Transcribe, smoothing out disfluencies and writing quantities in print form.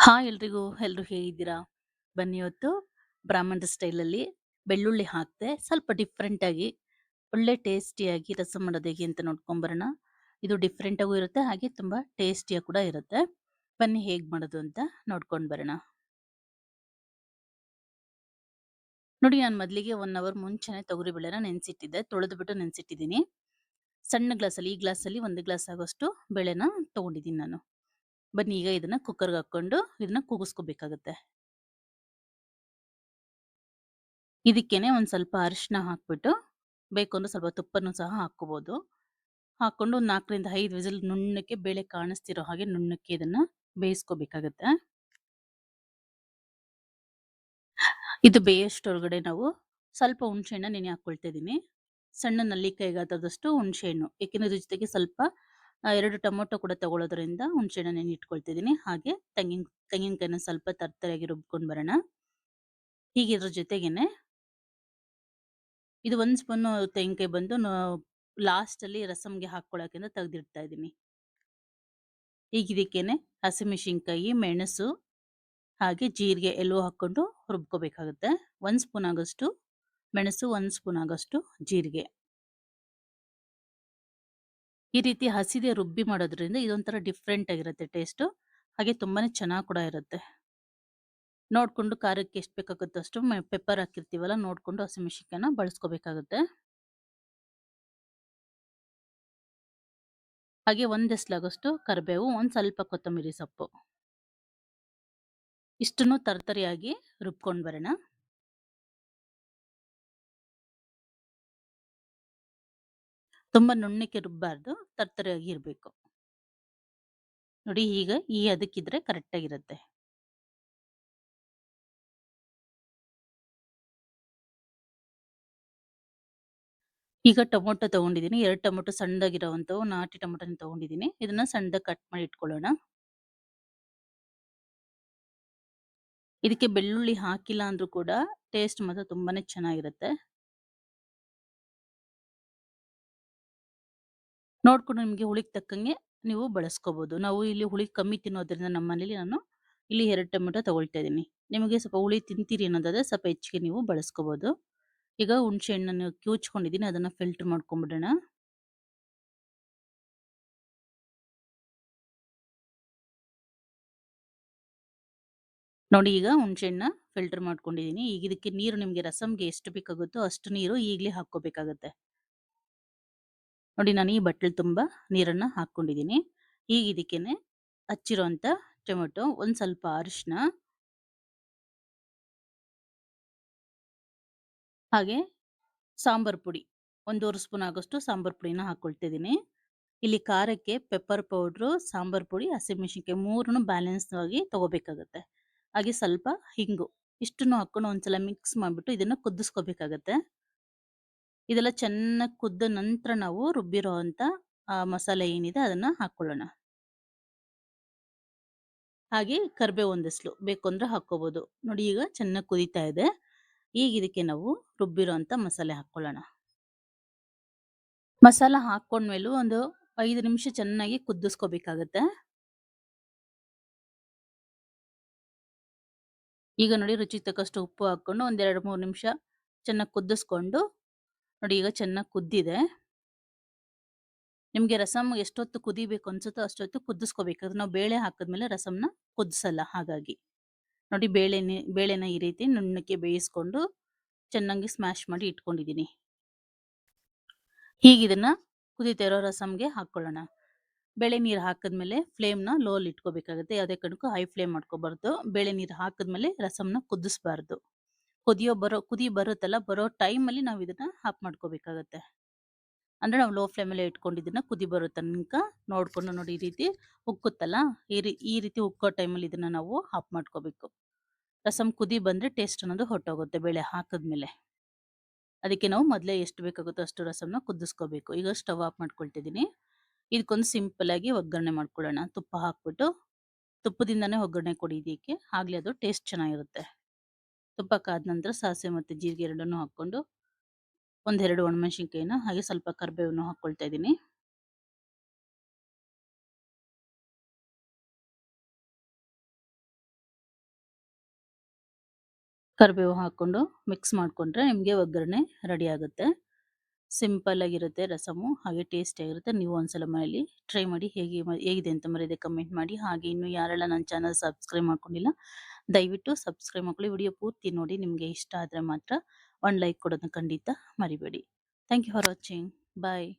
Hi ಎಲ್ರಿಗೂ. ಎಲ್ರು ಹೇಗಿದ್ದೀರಾ? ಬನ್ನಿ ಇವತ್ತು ಬ್ರಾಹ್ಮಣರ ಸ್ಟೈಲಲ್ಲಿ ಬೆಳ್ಳುಳ್ಳಿ ಹಾಕದೆ ಸ್ವಲ್ಪ ಡಿಫ್ರೆಂಟ್ ಆಗಿ ಒಳ್ಳೆ ಟೇಸ್ಟಿಯಾಗಿ ರಸಂ ಮಾಡೋದು ಹೇಗೆ ಅಂತ ನೋಡ್ಕೊಂಬರೋಣ. ಇದು ಡಿಫ್ರೆಂಟ್ ಆಗೂ ಇರುತ್ತೆ, ಹಾಗೆ ತುಂಬಾ ಟೇಸ್ಟಿಯಾಗಿ ಕೂಡ ಇರುತ್ತೆ. ಬನ್ನಿ ಹೇಗ್ ಮಾಡೋದು ಅಂತ ನೋಡ್ಕೊಂಡು ಬರೋಣ. ನೋಡಿ, ನಾನು ಮೊದಲಿಗೆ 1 ಅವರ್ ಮುಂಚೆನೆ ತೊಗರಿ ಬೇಳೆನ ನೆನೆಸಿಟ್ಟಿದ್ದೆ. ತೊಳೆದ್ಬಿಟ್ಟು ನೆನೆಸಿಟ್ಟಿದ್ದೀನಿ. ಸಣ್ಣ ಗ್ಲಾಸಲ್ಲಿ, ಈ ಗ್ಲಾಸಲ್ಲಿ 1 ಗ್ಲಾಸ್ ಆಗೋಷ್ಟು ಬೇಳೆನ ತಗೊಂಡಿದ್ದೀನಿ ನಾನು. ಬನ್ನಿ ಈಗ ಇದನ್ನ ಕುಕ್ಕರ್‌ಗೆ ಹಾಕೊಂಡು ಇದನ್ನ ಕೂಗಿಸ್ಕೋಬೇಕಾಗತ್ತೆ. ಇದಕ್ಕೇನೆ ಒಂದ್ ಸ್ವಲ್ಪ ಅರಿಶಿನ ಹಾಕ್ಬಿಟ್ಟು, ಬೇಕು ಅಂದ್ರೆ ಸ್ವಲ್ಪ ತುಪ್ಪನೂ ಸಹ ಹಾಕ್ಕೋಬಹುದು. ಹಾಕೊಂಡು ಒಂದು 4 ರಿಂದ 5 ವಿಸಿಲ್ ನುಣ್ಣಕ್ಕೆ, ಬೇಳೆ ಕಾಣಿಸ್ತಿರೋ ಹಾಗೆ ನುಣ್ಣಕ್ಕೆ ಇದನ್ನ ಬೇಯಿಸ್ಕೋಬೇಕಾಗತ್ತೆ. ಇದು ಬೇಯೋಷ್ಟರೊಳಗಡೆ ನಾವು ಸ್ವಲ್ಪ ಹುಣಸೆಹಣ್ಣ ನೆನೆ ಹಾಕೊಳ್ತಾ ಇದ್ದೀನಿ. ಸಣ್ಣ ನಲ್ಲಿಕಾಯಿ ಗಾತ್ರದಷ್ಟು ಹುಣಸೆಹಣ್ಣು. ಏಕೆಂದ್ರೆ ಇದ್ರ ಜೊತೆಗೆ ಸ್ವಲ್ಪ 2 ಟೊಮೊಟೊ ಕೂಡ ತಗೊಳ್ಳೋದ್ರಿಂದ ಹುಣಸೆಹಣ್ಣ ನೆನೆ ಇಟ್ಕೊಳ್ತಿದ್ದೀನಿ. ಹಾಗೆ ತೆಂಗಿನಕಾಯಿನ ಸ್ವಲ್ಪ ತರ್ತರೆಯಾಗಿ ರುಬ್ಕೊಂಡು ಬರೋಣ. ಹೀಗೆ ಇದ್ರ ಜೊತೆಗೇನೆ ಇದು 1 ಸ್ಪೂನು ತೆಂಗಿನಕಾಯಿ ಬಂದು ಲಾಸ್ಟಲ್ಲಿ ರಸಂಗೆ ಹಾಕ್ಕೊಳ್ಳೋಕೆ ಅಂತ ತೆಗ್ದಿಡ್ತಾ ಇದ್ದೀನಿ. ಈಗ ಇದಕ್ಕೇನೆ ಹಸಿಮೆಣಸಿನಕಾಯಿ, ಮೆಣಸು ಹಾಗೆ ಜೀರಿಗೆ ಎಲ್ಲವೂ ಹಾಕ್ಕೊಂಡು ರುಬ್ಕೋಬೇಕಾಗುತ್ತೆ. 1 ಸ್ಪೂನ್ ಆಗೋಷ್ಟು ಮೆಣಸು, 1 ಸ್ಪೂನ್ ಆಗೋಷ್ಟು ಜೀರಿಗೆ. ಈ ರೀತಿ ಹಸಿದೆ ರುಬ್ಬಿ ಮಾಡೋದ್ರಿಂದ ಇದೊಂಥರ ಡಿಫ್ರೆಂಟ್ ಆಗಿರುತ್ತೆ ಟೇಸ್ಟು. ಹಾಗೆ ತುಂಬಾನೇ ಚೆನ್ನಾಗಿ ಕೂಡ ಇರುತ್ತೆ. ನೋಡ್ಕೊಂಡು ಖಾರಕ್ಕೆ ಎಷ್ಟು ಬೇಕಾಗುತ್ತೋ ಅಷ್ಟು ಪೆಪ್ಪರ್ ಹಾಕಿರ್ತೀವಲ್ಲ, ನೋಡ್ಕೊಂಡು ಹಸಿಮೆಣಸಿನಕಾಯಿನ ಬಳಸ್ಕೋಬೇಕಾಗುತ್ತೆ. ಹಾಗೆ 1 ಎಸ್ಲಾಗೋಷ್ಟು ಕರಿಬೇವು, ಒಂದು ಸ್ವಲ್ಪ ಕೊತ್ತಂಬರಿ ಸೊಪ್ಪು. ಇಷ್ಟನ್ನು ತರ್ತರಿಯಾಗಿ ರುಬ್ಕೊಂಡು ಬರೋಣ. ತುಂಬಾ ನುಣ್ಣಕ್ಕೆ ರುಬ್ಬಾರ್ದು, ತರ್ತರಿಯಾಗಿ ಇರಬೇಕು. ನೋಡಿ, ಈಗ ಈ ಹದಕ್ಕಿದ್ರೆ ಕರೆಕ್ಟ್ ಆಗಿರುತ್ತೆ. ಈಗ ಟೊಮೊಟೊ ತಗೊಂಡಿದ್ದೀನಿ. 2 ಟೊಮೊಟೊ ಸಣ್ಣದಾಗಿರೋವಂಥವು ನಾಟಿ ಟೊಮೊಟೊನ ತಗೊಂಡಿದ್ದೀನಿ. ಇದನ್ನ ಸಣ್ಣದಾಗಿ ಕಟ್ ಮಾಡಿ ಇಟ್ಕೊಳ್ಳೋಣ. ಇದಕ್ಕೆ ಬೆಳ್ಳುಳ್ಳಿ ಹಾಕಿಲ್ಲ ಅಂದ್ರೂ ಕೂಡ ಟೇಸ್ಟ್ ಮಾತ್ರ ತುಂಬಾನೇ ಚೆನ್ನಾಗಿರುತ್ತೆ. ನೋಡ್ಕೊಂಡು ನಿಮಗೆ ಹುಳಿಗೆ ತಕ್ಕಂಗೆ ನೀವು ಬಳಸ್ಕೋಬಹುದು. ನಾವು ಇಲ್ಲಿ ಹುಳಿ ಕಮ್ಮಿ ತಿನ್ನೋದ್ರಿಂದ ನಮ್ಮ ಮನೇಲಿ ನಾನು ಇಲ್ಲಿ 2 ಟೊಮೆಟೊ ತಗೊಳ್ತಾ ಇದ್ದೀನಿ. ನಿಮಗೆ ಸ್ವಲ್ಪ ಹುಳಿ ತಿಂತೀರಿ ಅನ್ನೋದಾದ್ರೆ ಸ್ವಲ್ಪ ಹೆಚ್ಚಿಗೆ ನೀವು ಬಳಸ್ಕೋಬಹುದು. ಈಗ ಹುಣಸೆ ಹಣ್ಣನ್ನು ಕಿವುಚ್ಕೊಂಡಿದ್ದೀನಿ, ಅದನ್ನ ಫಿಲ್ಟರ್ ಮಾಡ್ಕೊಂಡ್ಬಿಡೋಣ. ನೋಡಿ, ಈಗ ಹುಣಸೆ ಹಣ್ಣನ್ನ ಫಿಲ್ಟರ್ ಮಾಡ್ಕೊಂಡಿದ್ದೀನಿ. ಈಗ ಇದಕ್ಕೆ ನೀರು ನಿಮಗೆ ರಸಂಗೆ ಎಷ್ಟು ಬೇಕಾಗುತ್ತೋ ಅಷ್ಟು ನೀರು ಈಗಲೇ ಹಾಕ್ಕೋಬೇಕಾಗತ್ತೆ. ನೋಡಿ, ನಾನು ಈ ಬಟ್ಲು ತುಂಬ ನೀರನ್ನ ಹಾಕ್ಕೊಂಡಿದ್ದೀನಿ. ಈಗ ಇದಕ್ಕೇನೆ ಹಚ್ಚಿರೋಂಥ ಟೊಮೆಟೊ, ಒಂದು ಸ್ವಲ್ಪ ಅರಿಶಿನ, ಹಾಗೆ ಸಾಂಬಾರ್ ಪುಡಿ, ಒಂದೂವರೆ ಸ್ಪೂನ್ ಆಗೋಷ್ಟು ಸಾಂಬಾರ್ ಪುಡಿನ ಹಾಕ್ಕೊಳ್ತಿದ್ದೀನಿ. ಇಲ್ಲಿ ಖಾರಕ್ಕೆ ಪೆಪ್ಪರ್ ಪೌಡ್ರು, ಸಾಂಬಾರ್ ಪುಡಿ, ಹಸಿಮೆಣಸಿನ್ಕಾಯಿ 3ನು ಬ್ಯಾಲೆನ್ಸ್ ಆಗಿ ತಗೋಬೇಕಾಗತ್ತೆ. ಹಾಗೆ ಸ್ವಲ್ಪ ಹಿಂಗು, ಇಷ್ಟನ್ನು ಹಾಕೊಂಡು ಒಂದ್ಸಲ ಮಿಕ್ಸ್ ಮಾಡಿಬಿಟ್ಟು ಇದನ್ನ ಕುದಿಸ್ಕೋಬೇಕಾಗತ್ತೆ. ಇದೆಲ್ಲ ಚೆನ್ನಾಗಿ ಕುದ್ದ ನಂತರ ನಾವು ರುಬ್ಬಿರೋ ಅಂತ ಮಸಾಲೆ ಏನಿದೆ ಅದನ್ನ ಹಾಕೊಳ್ಳೋಣ. ಹಾಗೆ ಕರಿಬೇವು ಒಂದೆಸ್ಲು ಬೇಕು ಅಂದ್ರೆ ಹಾಕೋಬಹುದು. ನೋಡಿ, ಈಗ ಚೆನ್ನಾಗಿ ಕುದೀತಾ ಇದೆ. ಈಗ ಇದಕ್ಕೆ ನಾವು ರುಬ್ಬಿರೋ ಅಂತ ಮಸಾಲೆ ಹಾಕೊಳ್ಳೋಣ. ಮಸಾಲ ಹಾಕೊಂಡ್ಮೇಲೂ ಒಂದು 5 ನಿಮಿಷ ಚೆನ್ನಾಗಿ ಕುದಿಸ್ಕೋಬೇಕಾಗತ್ತೆ. ಈಗ ನೋಡಿ, ರುಚಿಗೆ ತಕ್ಕಷ್ಟು ಉಪ್ಪು ಹಾಕೊಂಡು ಒಂದ್ 2-3 ನಿಮಿಷ ಚೆನ್ನಾಗಿ ಕುದಿಸ್ಕೊಂಡು, ನೋಡಿ ಈಗ ಚೆನ್ನಾಗಿ ಕುದ್ದಿದೆ. ನಿಮ್ಗೆ ರಸಂ ಎಷ್ಟೊತ್ತು ಕುದಿಬೇಕು ಅನ್ಸುತ್ತೋ ಅಷ್ಟೊತ್ತು ಕುದಿಸ್ಕೋಬೇಕಾದ್ರೆ, ನಾವು ಬೇಳೆ ಹಾಕಿದ್ಮೇಲೆ ರಸಂನ ಕುದಿಸಲ್ಲ. ಹಾಗಾಗಿ ನೋಡಿ, ಬೇಳೆನ ಈ ರೀತಿ ನುಣ್ಣಕ್ಕೆ ಬೇಯಿಸ್ಕೊಂಡು ಚೆನ್ನಾಗಿ ಸ್ಮ್ಯಾಶ್ ಮಾಡಿ ಇಟ್ಕೊಂಡಿದ್ದೀನಿ. ಹೀಗೆ ಇದನ್ನ ಕುದೀತಾ ಇರೋ ರಸಂಗೆ ಹಾಕೊಳ್ಳೋಣ. ಬೇಳೆ ನೀರು ಹಾಕಿದ್ಮೇಲೆ ಫ್ಲೇಮ್ನ ಲೋ ಅಲ್ಲಿ ಇಟ್ಕೋಬೇಕಾಗುತ್ತೆ. ಯಾವುದೇ ಕಾರಣಕ್ಕೂ ಹೈ ಫ್ಲೇಮ್ ಮಾಡ್ಕೋಬಾರ್ದು. ಬೇಳೆ ನೀರು ಹಾಕಿದ್ಮೇಲೆ ರಸಂನ ಕುದಿಸ್ಬಾರ್ದು. ಕುದಿ ಬರುತ್ತಲ್ಲ, ಬರೋ ಟೈಮಲ್ಲಿ ನಾವು ಇದನ್ನ ಆಫ್ ಮಾಡ್ಕೋಬೇಕಾಗತ್ತೆ. ಅಂದ್ರೆ ನಾವು ಲೋ ಫ್ಲೇಮಲ್ಲೇ ಇಟ್ಕೊಂಡು ಇದನ್ನ ಕುದಿ ಬರೋ ತನಕ ನೋಡ್ಕೊಂಡು, ನೋಡಿ ಈ ರೀತಿ ಉಕ್ಕುತ್ತಲ್ಲ, ಈ ರೀತಿ ಉಕ್ಕೋ ಟೈಮಲ್ಲಿ ಇದನ್ನ ನಾವು ಆಫ್ ಮಾಡ್ಕೋಬೇಕು. ರಸಂ ಕುದಿ ಬಂದ್ರೆ ಟೇಸ್ಟ್ ಅನ್ನೋದು ಹೊರಟೋಗುತ್ತೆ ಬೇಳೆ ಹಾಕಿದ್ಮೇಲೆ. ಅದಕ್ಕೆ ನಾವು ಮೊದಲೇ ಎಷ್ಟು ಬೇಕಾಗುತ್ತೋ ಅಷ್ಟು ರಸಂನ ಕುದಿಸ್ಕೋಬೇಕು. ಈಗ ಸ್ಟವ್ ಆಫ್ ಮಾಡ್ಕೊಳ್ತಿದ್ದೀನಿ. ಇದಕ್ಕೊಂದು ಸಿಂಪಲ್ ಆಗಿ ಒಗ್ಗರಣೆ ಮಾಡ್ಕೊಳ್ಳೋಣ. ತುಪ್ಪ ಹಾಕ್ಬಿಟ್ಟು, ತುಪ್ಪದಿಂದನೇ ಒಗ್ಗರಣೆ ಕೊಡಿ ಇದಕ್ಕೆ, ಆಗ್ಲೇ ಅದು ಟೇಸ್ಟ್ ಚೆನ್ನಾಗಿರುತ್ತೆ. ತುಪ್ಪ ಕಾದ ನಂತರ ಸಾಸಿವೆ ಮತ್ತು ಜೀರಿಗೆ ಎರಡನ್ನೂ ಹಾಕ್ಕೊಂಡು, ಒಂದೆರಡು ಒಣಮೆಣಸಿನ್ಕಾಯಿನ ಹಾಗೆ ಸ್ವಲ್ಪ ಕರಿಬೇವನ್ನು ಹಾಕ್ಕೊಳ್ತಾ ಇದ್ದೀನಿ. ಕರಿಬೇವು ಹಾಕ್ಕೊಂಡು ಮಿಕ್ಸ್ ಮಾಡಿಕೊಂಡ್ರೆ ನಿಮಗೆ ಒಗ್ಗರಣೆ ರೆಡಿ ಆಗುತ್ತೆ. ಸಿಂಪಲ್ ಆಗಿರುತ್ತೆ ರಸಮು, ಹಾಗೆ ಟೇಸ್ಟಿಯಾಗಿರುತ್ತೆ. ನೀವು ಒಂದ್ಸಲ ಮನೇಲಿ ಟ್ರೈ ಮಾಡಿ. ಹೇಗಿದೆ ಅಂತ ಮರೆಯದೆ ಕಮೆಂಟ್ ಮಾಡಿ. ಹಾಗೆ ಇನ್ನು ಯಾರೆಲ್ಲ ನನ್ನ ಚಾನಲ್ ಸಬ್ಸ್ಕ್ರೈಬ್ ಮಾಡ್ಕೊಂಡಿಲ್ಲ, ದಯವಿಟ್ಟು ಸಬ್ಸ್ಕ್ರೈಬ್ ಮಾಡ್ಕೊಳ್ಳಿ. ವಿಡಿಯೋ ಪೂರ್ತಿ ನೋಡಿ. ನಿಮಗೆ ಇಷ್ಟ ಆದರೆ ಮಾತ್ರ ಒಂದು ಲೈಕ್ ಕೊಡೋದನ್ನ ಖಂಡಿತ ಮರಿಬೇಡಿ. Thank you for watching. Bye.